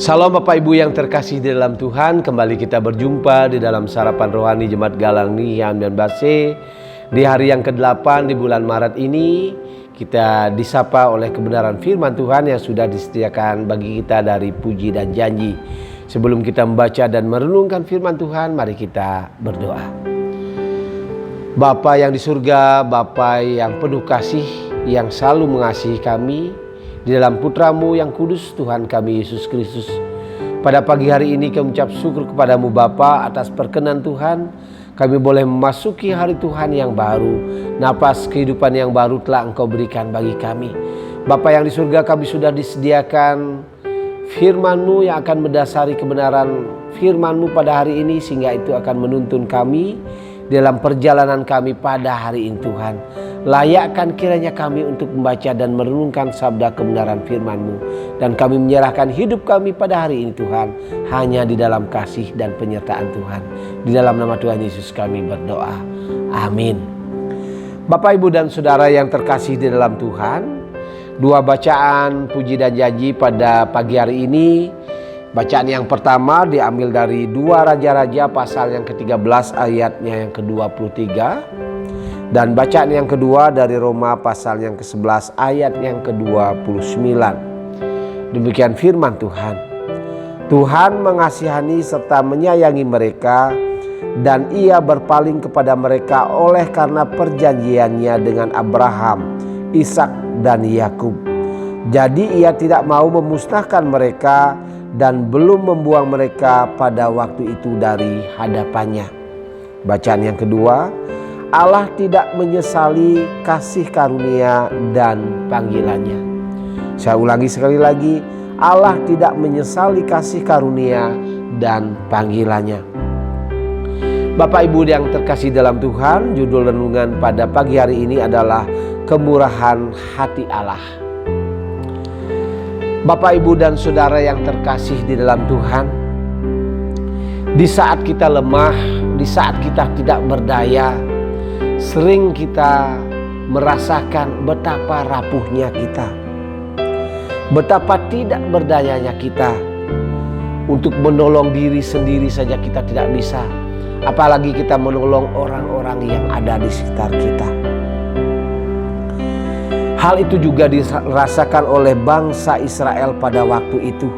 Salam Bapak Ibu yang terkasih di dalam Tuhan. Kembali kita berjumpa di dalam Sarapan Rohani Jemaat Galang Nihian dan Base. Di hari yang ke-8 di bulan Maret ini, kita disapa oleh kebenaran firman Tuhan yang sudah disediakan bagi kita dari Puji dan Janji. Sebelum kita membaca dan merenungkan firman Tuhan, mari kita berdoa. Bapa yang di surga, Bapa yang penuh kasih, yang selalu mengasihi kami, di dalam Putra-Mu yang kudus, Tuhan kami Yesus Kristus. Pada pagi hari ini kami mengucap syukur kepadamu Bapa atas perkenan Tuhan. Kami boleh memasuki hari Tuhan yang baru. Napas kehidupan yang baru telah Engkau berikan bagi kami. Bapa yang di surga, kami sudah disediakan firman-Mu yang akan mendasari kebenaran firman-Mu pada hari ini, sehingga itu akan menuntun kami dalam perjalanan kami pada hari ini Tuhan. Layakkan kiranya kami untuk membaca dan merenungkan sabda kebenaran firman-Mu. Dan kami menyerahkan hidup kami pada hari ini Tuhan, hanya di dalam kasih dan penyertaan Tuhan. Di dalam nama Tuhan Yesus kami berdoa. Amin. Bapak, Ibu, dan Saudara yang terkasih di dalam Tuhan, dua bacaan Puji dan Janji pada pagi hari ini. Bacaan yang pertama diambil dari 2 Raja-Raja pasal yang ke-13 ayatnya yang ke-23. Dan bacaan yang kedua dari Roma pasal yang ke-11 ayat yang ke-29. Demikian firman Tuhan. Tuhan mengasihani serta menyayangi mereka, dan Ia berpaling kepada mereka oleh karena perjanjiannya dengan Abraham, Ishak dan Yakub. Jadi Ia tidak mau memusnahkan mereka dan belum membuang mereka pada waktu itu dari hadapannya. Bacaan yang kedua, Allah tidak menyesali kasih karunia dan panggilannya. Saya ulangi sekali lagi, Allah tidak menyesali kasih karunia dan panggilannya. Bapak Ibu yang terkasih dalam Tuhan, judul renungan pada pagi hari ini adalah kemurahan hati Allah. Bapak, Ibu, dan Saudara yang terkasih di dalam Tuhan, di saat kita lemah, di saat kita tidak berdaya, sering kita merasakan betapa rapuhnya kita, betapa tidak berdayanya kita. Untuk menolong diri sendiri saja kita tidak bisa, apalagi kita menolong orang-orang yang ada di sekitar kita. Hal itu juga dirasakan oleh bangsa Israel pada waktu itu,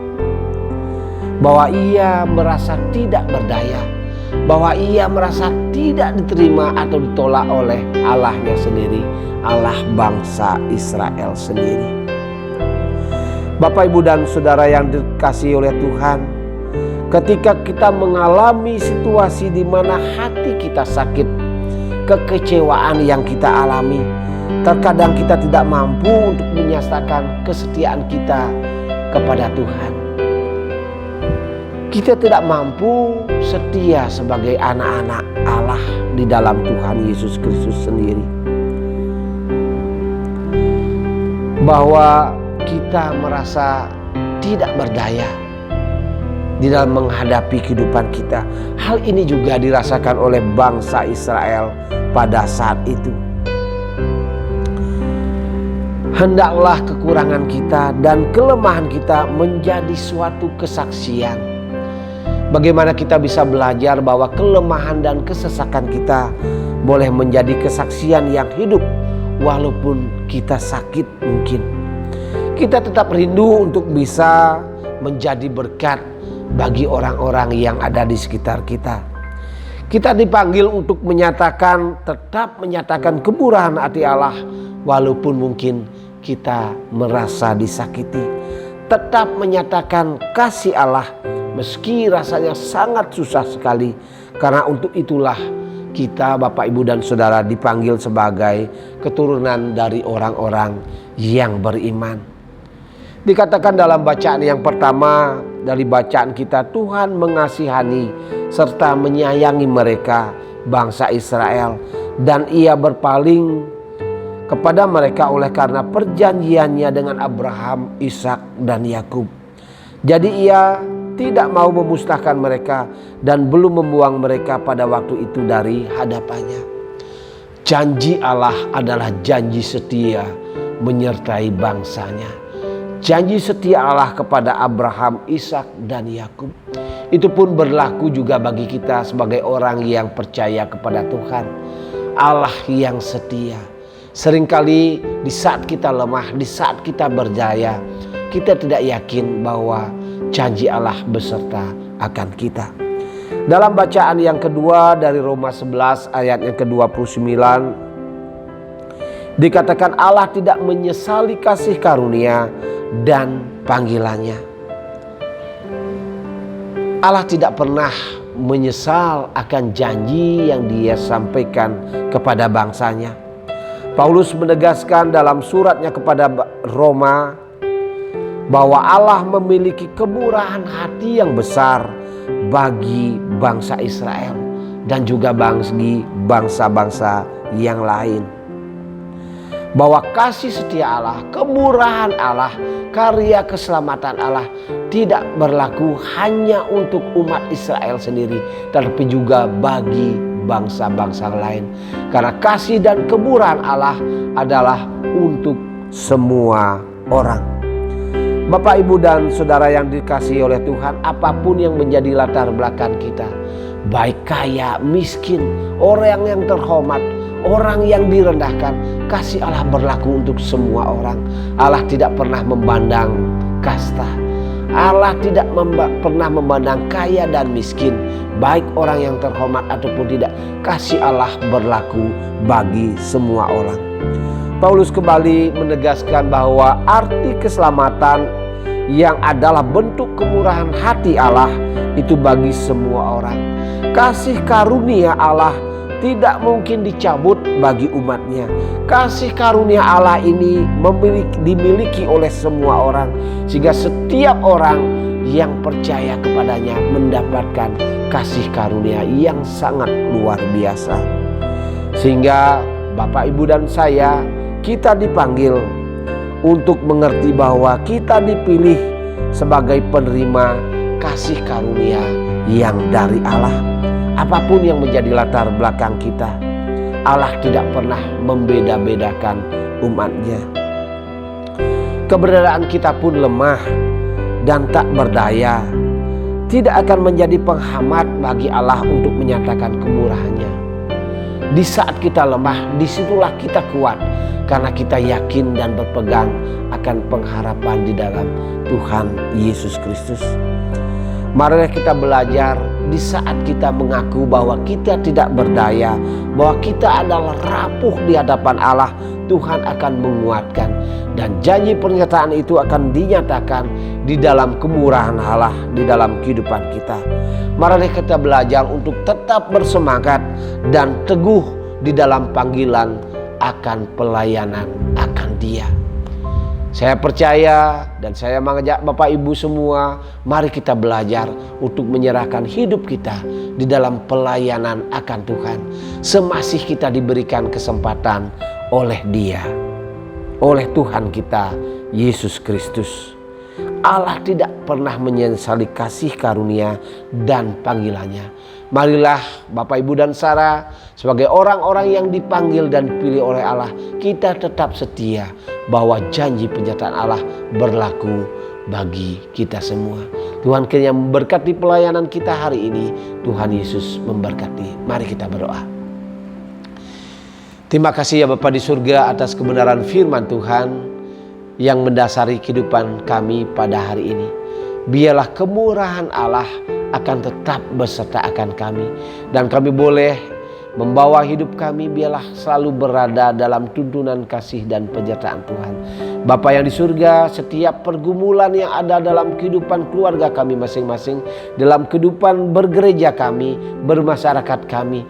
bahwa ia merasa tidak berdaya, bahwa ia merasa tidak diterima atau ditolak oleh Allahnya sendiri, Allah bangsa Israel sendiri. Bapak, Ibu, dan Saudara yang dikasihi oleh Tuhan, ketika kita mengalami situasi di mana hati kita sakit, kekecewaan yang kita alami, terkadang kita tidak mampu untuk menyatakan kesetiaan kita kepada Tuhan. Kita tidak mampu setia sebagai anak-anak Allah di dalam Tuhan Yesus Kristus sendiri. Bahwa kita merasa tidak berdaya di dalam menghadapi kehidupan kita. Hal ini juga dirasakan oleh bangsa Israel pada saat itu. Hendaklah kekurangan kita dan kelemahan kita menjadi suatu kesaksian. Bagaimana kita bisa belajar bahwa kelemahan dan kesesakan kita boleh menjadi kesaksian yang hidup walaupun kita sakit mungkin. Kita tetap rindu untuk bisa menjadi berkat bagi orang-orang yang ada di sekitar kita. Kita dipanggil untuk tetap menyatakan kemurahan hati Allah walaupun mungkin kita merasa disakiti. Tetap menyatakan kasih Allah meski rasanya sangat susah sekali. Karena untuk itulah kita, Bapak, Ibu, dan Saudara, dipanggil sebagai keturunan dari orang-orang yang beriman. Dikatakan dalam bacaan yang pertama dari bacaan kita, Tuhan mengasihani serta menyayangi mereka, bangsa Israel, dan Ia berpaling kepada mereka oleh karena perjanjiannya dengan Abraham, Ishak, dan Yakub. Jadi Ia tidak mau memusnahkan mereka dan belum membuang mereka pada waktu itu dari hadapannya. Janji Allah adalah janji setia menyertai bangsanya. Janji setia Allah kepada Abraham, Ishak, dan Yakub itu pun berlaku juga bagi kita sebagai orang yang percaya kepada Tuhan. Allah yang setia. Seringkali di saat kita lemah, di saat kita berjaya, kita tidak yakin bahwa janji Allah beserta akan kita. Dalam bacaan yang kedua dari Roma 11 ayat yang ke-29, dikatakan Allah tidak menyesali kasih karunia dan panggilannya. Allah tidak pernah menyesal akan janji yang Dia sampaikan kepada bangsanya. Paulus menegaskan dalam suratnya kepada Roma bahwa Allah memiliki kemurahan hati yang besar bagi bangsa Israel dan juga bagi bangsa-bangsa yang lain. Bahwa kasih setia Allah, kemurahan Allah, karya keselamatan Allah tidak berlaku hanya untuk umat Israel sendiri, tetapi juga bagi bangsa-bangsa lain. Karena kasih dan kemurahan Allah adalah untuk semua orang. Bapak, Ibu, dan Saudara yang dikasihi oleh Tuhan, apapun yang menjadi latar belakang kita, baik kaya, miskin, orang yang terhormat, orang yang direndahkan, kasih Allah berlaku untuk semua orang. Allah tidak pernah memandang kasta. Allah tidak pernah memandang kaya dan miskin, baik orang yang terhormat ataupun tidak. Kasih Allah berlaku bagi semua orang. Paulus kembali menegaskan bahwa arti keselamatan yang adalah bentuk kemurahan hati Allah itu bagi semua orang. Kasih karunia Allah tidak mungkin dicabut bagi umatnya. Kasih karunia Allah ini dimiliki oleh semua orang, sehingga setiap orang yang percaya kepadanya mendapatkan kasih karunia yang sangat luar biasa. Sehingga Bapak, Ibu, dan saya, kita dipanggil untuk mengerti bahwa kita dipilih sebagai penerima kasih karunia yang dari Allah. Apapun yang menjadi latar belakang kita, Allah tidak pernah membeda-bedakan umatnya. Keberadaan kita pun lemah dan tak berdaya tidak akan menjadi penghambat bagi Allah untuk menyatakan kemurahannya. Di saat kita lemah, disitulah kita kuat, karena kita yakin dan berpegang akan pengharapan di dalam Tuhan Yesus Kristus. Mari kita belajar di saat kita mengaku bahwa kita tidak berdaya, bahwa kita adalah rapuh di hadapan Allah, Tuhan akan menguatkan. Dan janji pernyataan itu akan dinyatakan di dalam kemurahan Allah di dalam kehidupan kita. Mari kita belajar untuk tetap bersemangat dan teguh di dalam panggilan akan pelayanan akan Dia. Saya percaya dan saya mengajak Bapak Ibu semua, mari kita belajar untuk menyerahkan hidup kita di dalam pelayanan akan Tuhan. Semasih kita diberikan kesempatan oleh Dia, oleh Tuhan kita Yesus Kristus. Allah tidak pernah menyesali kasih karunia dan panggilannya. Marilah Bapak, Ibu, dan Saudara, sebagai orang-orang yang dipanggil dan dipilih oleh Allah, kita tetap setia bahwa janji penyertaan Allah berlaku bagi kita semua. Tuhan kiranya memberkati pelayanan kita hari ini. Tuhan Yesus memberkati. Mari kita berdoa. Terima kasih ya Bapa di surga atas kebenaran firman Tuhan yang mendasari kehidupan kami pada hari ini. Biarlah kemurahan Allah akan tetap beserta akan kami, dan kami boleh membawa hidup kami biarlah selalu berada dalam tuntunan kasih dan penyertaan Tuhan. Bapa yang di surga, setiap pergumulan yang ada dalam kehidupan keluarga kami masing-masing, dalam kehidupan bergereja kami, bermasyarakat kami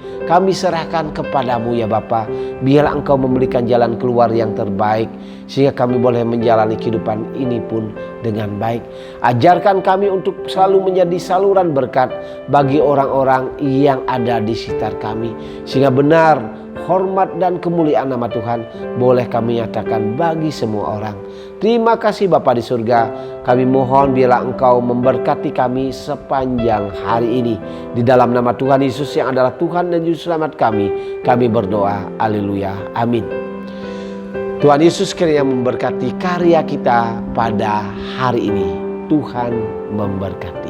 serahkan kepadamu ya Bapa. Biarlah Engkau memberikan jalan keluar yang terbaik, sehingga kami boleh menjalani kehidupan ini pun dengan baik. Ajarkan kami untuk selalu menjadi saluran berkat bagi orang-orang yang ada di sekitar kami, sehingga benar hormat dan kemuliaan nama Tuhan boleh kami nyatakan bagi semua orang. Terima kasih Bapa di surga. Kami mohon biarlah Engkau memberkati kami sepanjang hari ini. Di dalam nama Tuhan Yesus yang adalah Tuhan dan Juru Selamat kami berdoa. Haleluya. Amin. Tuhan Yesus kiranya memberkati karya kita pada hari ini. Tuhan memberkati.